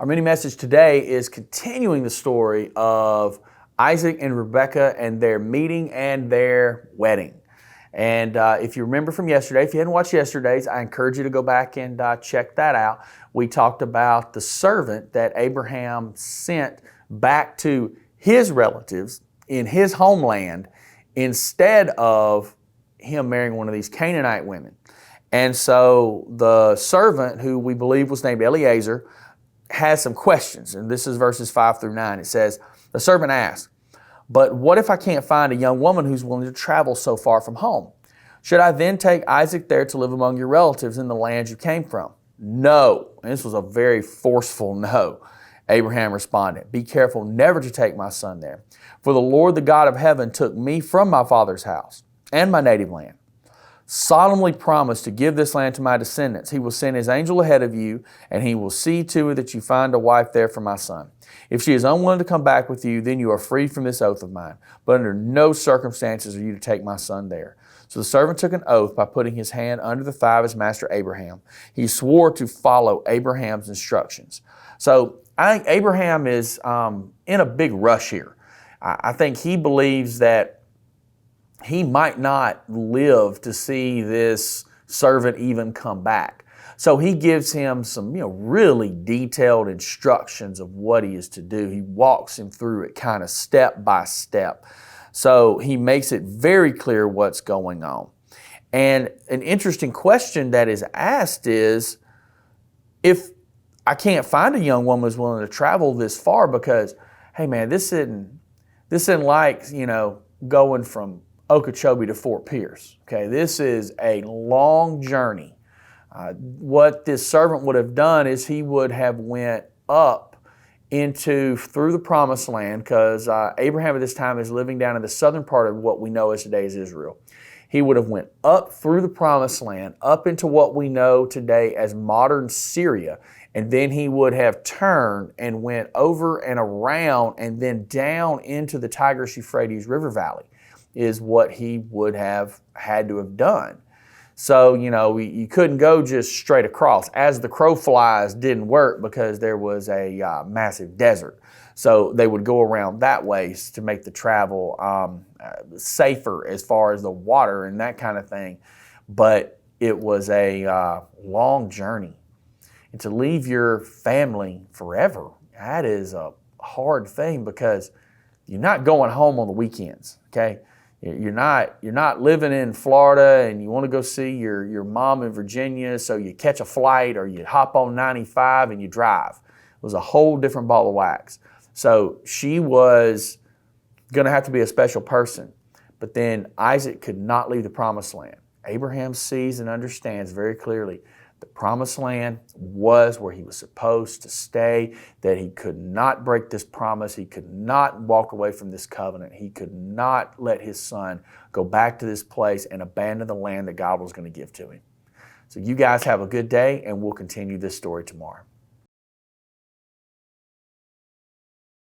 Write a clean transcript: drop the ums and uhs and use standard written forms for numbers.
Our mini message today is continuing the story of Isaac and Rebekah and their meeting and their wedding. And if you remember from yesterday, if you hadn't watched yesterday's, I encourage you to go back and check that out. We talked about the servant that Abraham sent back to his relatives in his homeland instead of him marrying one of these Canaanite women. And so the servant, who we believe was named Eliezer, has some questions. And this is verses 5 through 9. It says, the servant asked, "But what if I can't find a young woman who's willing to travel so far from home? Should I then take Isaac there to live among your relatives in the land you came from?" "No." And this was a very forceful no. Abraham responded, "Be careful never to take my son there. For the Lord, the God of heaven, took me from my father's house and my native land. Solemnly promised to give this land to my descendants. He will send his angel ahead of you, and he will see to it that you find a wife there for my son. If she is unwilling to come back with you, then you are free from this oath of mine. But under no circumstances are you to take my son there." So the servant took an oath by putting his hand under the thigh of his master Abraham. He swore to follow Abraham's instructions. So I think Abraham is in a big rush here. I think he believes that he might not live to see this servant even come back. So he gives him some, really detailed instructions of what he is to do. He walks him through it kind of step by step. So he makes it very clear what's going on. And an interesting question that is asked is, if I can't find a young woman who's willing to travel this far, because, hey man, this isn't like, going from Okeechobee to Fort Pierce. Okay, this is a long journey. What this servant would have done is he would have went up through the promised land, because Abraham at this time is living down in the southern part of what we know as today as Israel. He would have went up through the promised land, up into what we know today as modern Syria, and then he would have turned and went over and around and then down into the Tigris-Euphrates River Valley is what he would have had to have done. So, you couldn't go just straight across. As the crow flies didn't work because there was a massive desert. So they would go around that way to make the travel safer as far as the water and that kind of thing. But it was a long journey. And to leave your family forever, that is a hard thing, because you're not going home on the weekends, okay? You're not living in Florida and you want to go see your mom in Virginia, so you catch a flight or you hop on 95 and you drive. It was a whole different ball of wax. So she was going to have to be a special person. But then Isaac could not leave the promised land. Abraham sees and understands very clearly the promised land was where he was supposed to stay, that he could not break this promise. He could not walk away from this covenant. He could not let his son go back to this place and abandon the land that God was going to give to him. So you guys have a good day, and we'll continue this story tomorrow.